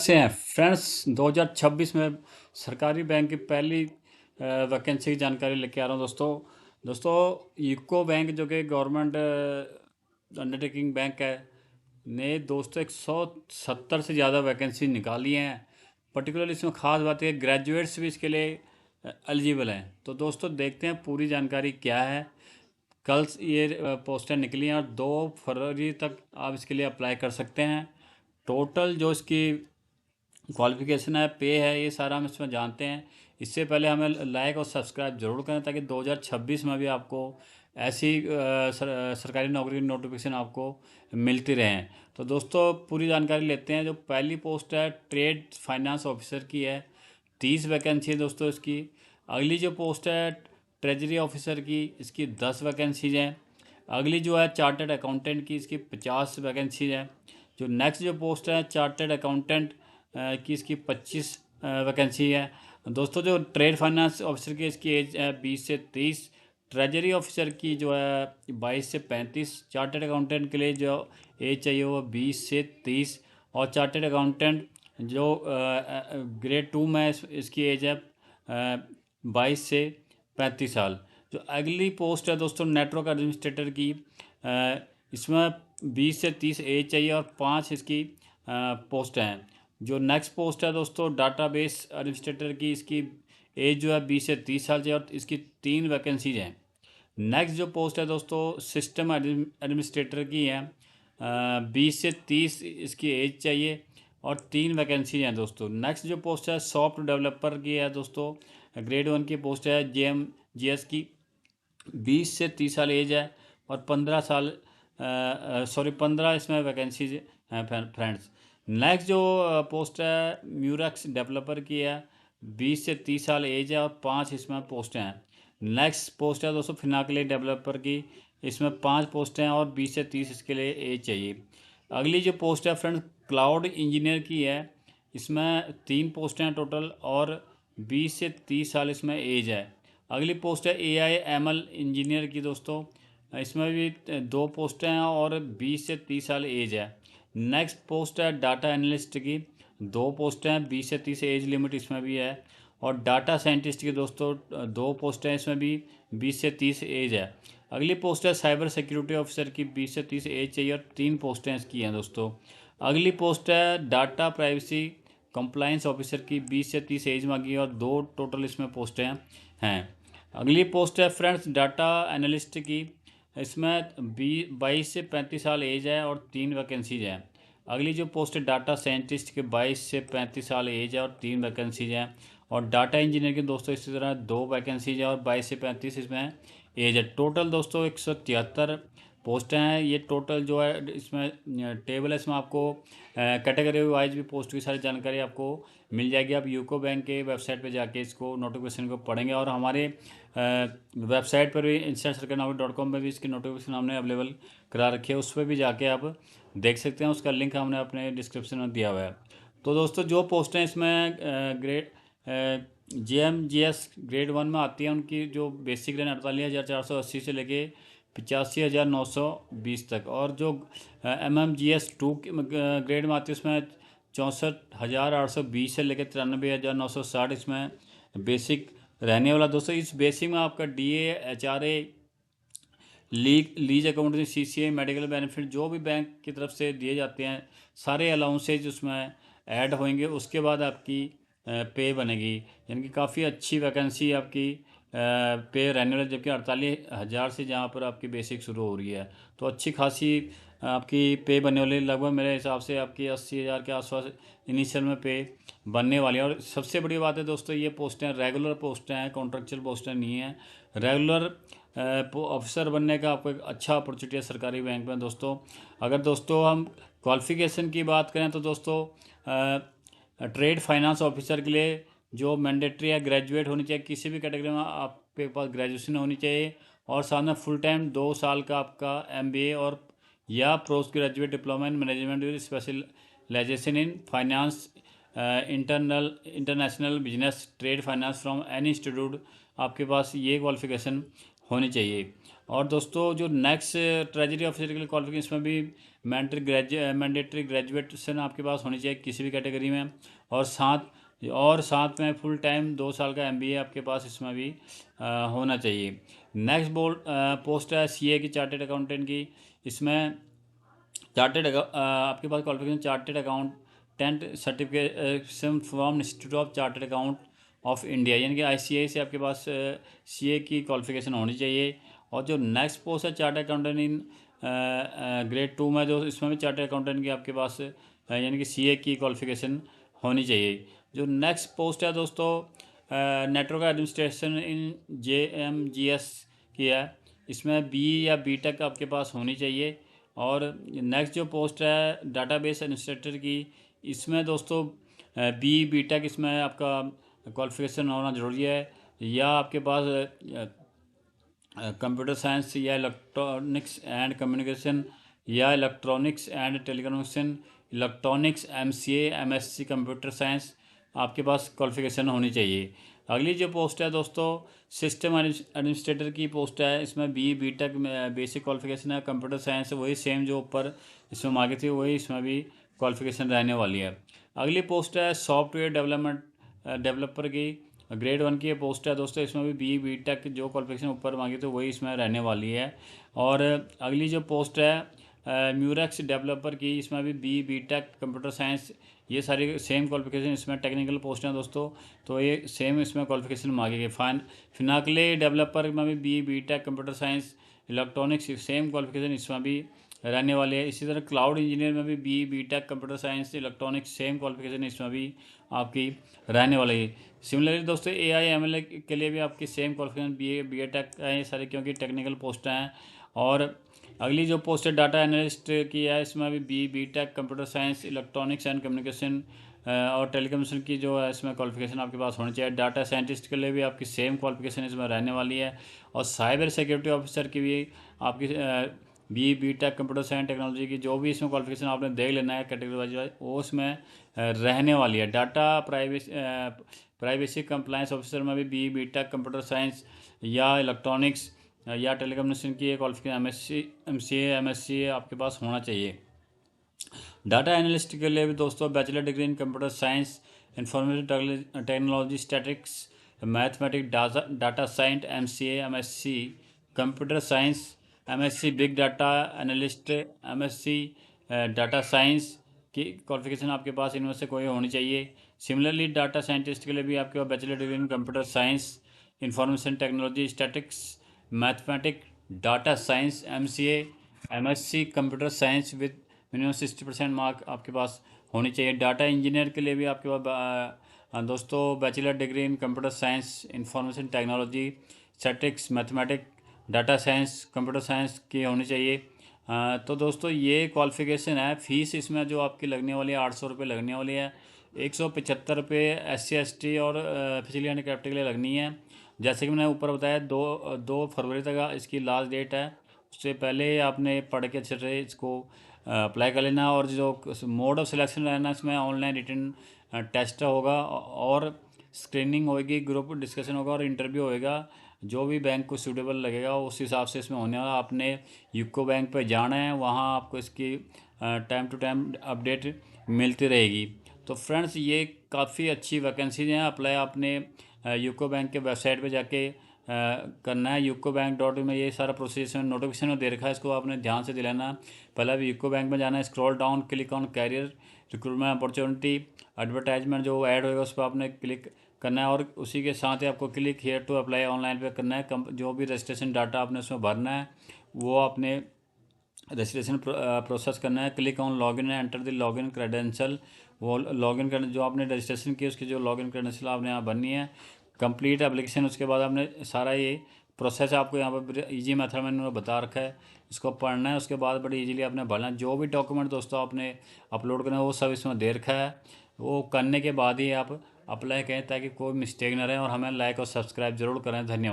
से हैं फ्रेंड्स 2026 में सरकारी बैंक की पहली वैकेंसी की जानकारी लेके आ रहा हूँ दोस्तों यूको बैंक जो कि गवर्नमेंट अंडरटेकिंग बैंक है ने दोस्तों 170 से ज़्यादा वैकेंसी निकाली हैं। पर्टिकुलरली इसमें ख़ास बात है ग्रेजुएट्स भी इसके लिए एलिजिबल हैं। तो दोस्तों देखते हैं पूरी जानकारी क्या है। कल ये पोस्टें निकली हैं और 2 फरवरी तक आप इसके लिए अप्लाई कर सकते हैं। टोटल जो इसकी क्वालिफिकेशन है, पे है, ये सारा हम इसमें जानते हैं। इससे पहले हमें लाइक और सब्सक्राइब जरूर करें ताकि 2026 में भी आपको ऐसी सरकारी नौकरी की नोटिफिकेशन आपको मिलती रहें। तो दोस्तों पूरी जानकारी लेते हैं। जो पहली पोस्ट है ट्रेड फाइनेंस ऑफिसर की है, 30 वैकेंसी है दोस्तों इसकी। अगली जो पोस्ट है ट्रेजरी ऑफिसर की, इसकी 10 वैकेंसीज हैं। अगली जो है चार्टर्ड अकाउंटेंट की, इसकी 50 वैकेंसीज हैं। जो नेक्स्ट जो पोस्ट है चार्टर्ड अकाउंटेंट की, इसकी 25 वैकेंसी है दोस्तों। जो ट्रेड फाइनेंस ऑफिसर की इसकी एज है 20 से 30। ट्रेजरी ऑफिसर की जो है 22 से 35। चार्टर्ड अकाउंटेंट के लिए जो एज चाहिए वो 20 से 30। और चार्टर्ड अकाउंटेंट जो ग्रेड 2 में इसकी एज है 22 से 35 साल। जो अगली पोस्ट है दोस्तों नेटवर्क एडमिनिस्ट्रेटर की, इसमें 20 से 30 एज चाहिए और 5 इसकी पोस्ट हैं। जो नेक्स्ट पोस्ट है दोस्तों डाटाबेस एडमिनिस्ट्रेटर की, इसकी एज जो है 20 से 30 साल चाहिए और इसकी 3 वैकेंसीज हैं। नेक्स्ट जो पोस्ट है दोस्तों सिस्टम एडमिनिस्ट्रेटर की है, 20 से 30 इसकी एज चाहिए और 3 वैकेंसी हैं दोस्तों। नेक्स्ट जो पोस्ट है सॉफ्ट डेवलपर की है दोस्तों, ग्रेड 1 की पोस्ट है JMGS की, 20 से 30 साल एज है और 15 इसमें वैकेंसीज हैं फ्रेंड्स। नेक्स्ट जो पोस्ट है म्यूरक्स डेवलपर की है, 20 से 30 साल एज है और 5 इसमें पोस्टें हैं। नेक्स्ट पोस्ट है दोस्तों फिनाकले डेवलपर की, इसमें 5 पोस्टें हैं और 20 से 30 इसके लिए एज चाहिए। अगली जो पोस्ट है फ्रेंड्स क्लाउड इंजीनियर की है, इसमें 3 पोस्टें हैं टोटल और 20 से 30 साल इसमें एज है। अगली पोस्ट है AI/ML इंजीनियर की दोस्तों, इसमें भी 2 पोस्टें हैं और 20 से 30 साल एज है। नेक्स्ट पोस्ट है डाटा एनालिस्ट की, 2 पोस्टें हैं, 20 से 30 एज लिमिट इसमें भी है। और डाटा साइंटिस्ट की दोस्तों 2 पोस्टें हैं, इसमें भी 20 से 30 एज है। अगली पोस्ट है साइबर सिक्योरिटी ऑफिसर की, 20 से 30 एज चाहिए और 3 पोस्टें इसकी हैं दोस्तों। अगली पोस्ट है डाटा प्राइवेसी कंप्लायंस ऑफिसर की, 20 से 30 एज मांगी और 2 टोटल इसमें पोस्टें हैं। अगली पोस्ट है फ्रेंड्स डाटा एनालिस्ट की, इसमें 22 से 35 साल एज है और 3 वैकेंसीज हैं। अगली जो पोस्ट है डाटा साइंटिस्ट के, 22 से 35 साल एज है और 3 वैकेंसीज हैं। और डाटा इंजीनियर के दोस्तों इसी तरह 2 वैकेंसीज है और 22 से 35 इसमें एज है। टोटल दोस्तों 173 पोस्टें हैं। ये टोटल जो है इसमें टेबल है, इसमें आपको कैटेगरी वाइज भी पोस्ट की सारी जानकारी आपको मिल जाएगी। आप यूको बैंक के वेबसाइट पे जाके इसको नोटिफिकेशन को पढ़ेंगे और हमारे वेबसाइट पर भी instant-sarkarnauckri.com पर भी इसकी नोटिफिकेशन हमने अवेलेबल करा रखी है, उस पर भी जाके आप देख सकते हैं। उसका लिंक हमने अपने डिस्क्रिप्शन में दिया हुआ है। तो दोस्तों जो पोस्टें इसमें ग्रेड JMGS ग्रेड 1 में आती हैं, उनकी जो बेसिक रैंक 48,480 से लेके 85,920 तक। और जो MMGS 2 ग्रेड में आती है उसमें 64,820 से लेकर 93,960 इसमें बेसिक रहने वाला। दोस्तों इस बेसिक में आपका DA HRA lease accountancy CCA medical benefit जो भी बैंक की तरफ से दिए जाते हैं सारे अलाउंसेज उसमें ऐड होंगे। उसके बाद आपकी पे बनेगी, यानी कि काफ़ी अच्छी वैकेंसी आपकी पे रहने वाली, जबकि 48,000 से जहाँ पर आपकी बेसिक शुरू हो रही है। तो अच्छी खासी आपकी पे बनने वाली, लगभग मेरे हिसाब से आपकी 80,000 के आसपास इनिशियल में पे बनने वाली है। और सबसे बड़ी बात है दोस्तों ये पोस्टें रेगुलर पोस्टें हैं, कॉन्ट्रेक्चुअल पोस्टें नहीं हैं। रेगुलर ऑफिसर बनने का आपको एक अच्छा अपॉर्चुनिटी है सरकारी बैंक में दोस्तों। अगर दोस्तों हम क्वालिफ़िकेशन की बात करें तो दोस्तों ट्रेड फाइनेंस ऑफिसर के लिए जो मैंडेटरी है ग्रेजुएट होनी चाहिए, किसी भी कैटेगरी में आपके पास ग्रेजुएशन होनी चाहिए। और साथ में फुल टाइम 2 साल का आपका MBA और या post graduate diploma in management with specialization in finance international business trade finance from any institute, आपके पास ये क्वालिफिकेशन होनी चाहिए। और दोस्तों जो नेक्स्ट ट्रेजरी ऑफिसर के लिए क्वालिफिकेशन, इसमें भी मैंडेटरी ग्रेजुएशन आपके पास होनी चाहिए किसी भी कैटेगरी में, और साथ में फुल टाइम 2 साल का MBA आपके पास इसमें भी होना चाहिए। नेक्स्ट पोस्ट है CA की, चार्टेड अकाउंटेंट की। इसमें आपके पास qualification chartered accountant certification from institute of chartered account of India, यानी कि ICAI से आपके पास CA की क्वालिफिकेशन होनी चाहिए। और जो नेक्स्ट पोस्ट है चार्टेड अकाउंटेंट इन ग्रेड 2 में, जो इसमें भी चार्टेड अकाउंटेंट की आपके पास यानी कि CA की क्वालिफिकेशन होनी चाहिए। जो नेक्स्ट पोस्ट है दोस्तों नेटवर्क एडमिनिस्ट्रेशन इन JMGS की है। इसमें BE या BTech आपके पास होनी चाहिए। और नेक्स्ट जो पोस्ट है डाटाबेस एडमिनिस्ट्रेटर की, इसमें दोस्तों BE BTech इसमें आपका क्वालिफिकेशन होना ज़रूरी है, या आपके पास कंप्यूटर साइंस या इलेक्ट्रॉनिक्स एंड कम्युनिकेशन या electronics and telecommunication, electronics MCA MSc computer science आपके पास क्वालिफिकेशन होनी चाहिए। अगली जो पोस्ट है दोस्तों सिस्टम एडमिनिस्ट्रेटर की पोस्ट है। इसमें BE BTech में बेसिक क्वालिफिकेशन है, कंप्यूटर साइंस वही सेम जो ऊपर इसमें मांगी थी वही इसमें भी क्वालिफिकेशन रहने वाली है। अगली पोस्ट है सॉफ्टवेयर डेवलपर की, ग्रेड 1 की पोस्ट है दोस्तों। इसमें भी BE BTech जो क्वालिफिकेशन ऊपर मांगी थी वही इसमें रहने वाली है। और अगली जो पोस्ट है म्यूरेक्स डेवलपर की, इसमें भी BE BTech कंप्यूटर साइंस, ये सारी सेम क्वालिफिकेशन इसमें टेक्निकल पोस्ट हैं दोस्तों, तो ये सेम इसमें क्वालिफिकेशन मांगी गई। फिनाकले डेवलपर में भी BE BTech computer science electronics same qualification इसमें भी रहने वाले हैं। इसी तरह क्लाउड इंजीनियर में भी BE BTech computer science electronics same qualification इसमें भी आपकी रहने वाली है। सिमिलरली दोस्तों AI ML के लिए भी आपकी सेम क्वालिफिकेशन BA BTech है, ये सारे क्योंकि टेक्निकल पोस्ट हैं। और अगली जो पोस्ट है डाटा एनालिस्ट की है, इसमें भी BE BTech computer science electronics and communication और टेलीकम्युनिकेशन की जो है इसमें क्वालिफिकेशन आपके पास होनी चाहिए। डाटा साइंटिस्ट के लिए भी आपकी सेम क्वालिफिकेशन इसमें रहने वाली है। और साइबर सिक्योरिटी ऑफिसर की भी आपकी BE BTech computer science technology की जो भी इसमें क्वालिफिकेशन आपने देख लेना है कैटेगरी वाइज वो उसमें रहने वाली है। डाटा प्राइवेसी कंप्लायंस ऑफिसर में भी BE BTech कंप्यूटर साइंस या इलेक्ट्रॉनिक्स या टेलीकम्युनिकेशन की क्वालिफिकेशन MCA MSc आपके पास होना चाहिए। डाटा एनालिस्ट के लिए भी दोस्तों bachelor degree in computer science, information technology, statics, mathematics, data science, MCA MSc computer science, MSc big data analyst, MSc data science की क्वालिफिकेशन आपके पास इनमें से कोई होनी चाहिए। सिमिलरली डाटा साइंटिस्ट के लिए भी आपके पास bachelor degree in computer science, information technology, statics, mathematics, data science, MCA MSc computer science with minimum 60% mark आपके पास होनी चाहिए। डाटा इंजीनियर के लिए भी आपके पास दोस्तों bachelor degree in computer science, information technology, statics, mathematics, data science, computer science की होनी चाहिए। तो दोस्तों ये क्वालिफिकेशन है। फीस इसमें जो आपकी लगने वाली है 800 रुपये लगने वाली है। 175 रुपये SC ST और फिजिकली हैंडीकैप्ड के लिए लगनी है। जैसे कि मैंने ऊपर बताया 2 फरवरी तक इसकी लास्ट डेट है। उससे पहले आपने पढ़ के अच्छे से इसको अप्लाई कर लेना। और जो मोड ऑफ सिलेक्शन रहना इसमें ऑनलाइन रिटन टेस्ट होगा और स्क्रीनिंग होगी, ग्रुप डिस्कशन होगा और इंटरव्यू होएगा। जो भी बैंक को सूटेबल लगेगा उस हिसाब से इसमें होने वाला। आपने यूको बैंक पे जाना है, वहाँ आपको इसकी टाइम टू टाइम अपडेट मिलती रहेगी। तो फ्रेंड्स ये काफ़ी अच्छी वैकेंसीज हैं। अप्लाई आपने यूको बैंक के वेबसाइट पे जाके करना है। UCO-bank.in में ये सारा प्रोसेस नोटिफिकेशन में दे रखा है, इसको आपने ध्यान से दिलाना। पहले भी UCO बैंक में जाना है, scroll down, click on career recruitment opportunity, advertisement जो ऐड होएगा उस पर आपने क्लिक करना है। और उसी के साथ ही आपको click here to apply online पे करना है। जो भी रजिस्ट्रेशन डाटा आपने उसमें भरना है वो आपने रजिस्ट्रेशन प्रोसेस करना है। क्लिक ऑन लॉगिन है, एंटर द लॉगिन क्रेडेंशियल, वो लॉगिन करने जो आपने रजिस्ट्रेशन की उसकी जो लॉगिन क्रेडेंशियल आपने यहाँ भरनी है। कंप्लीट एप्लीकेशन, उसके बाद आपने सारा ये प्रोसेस आपको यहाँ पर इजी मेथड में इन्होंने बता रखा है, इसको पढ़ना है। उसके बाद बड़ी इजीली आपने भरना है। जो भी डॉक्यूमेंट दोस्तों आपने अपलोड करना है वो सब इसमें दे रखा है। वो करने के बाद ही आप अप्लाई करें ताकि कोई मिस्टेक ना रहे। और हमें लाइक और सब्सक्राइब जरूर करें। धन्यवाद।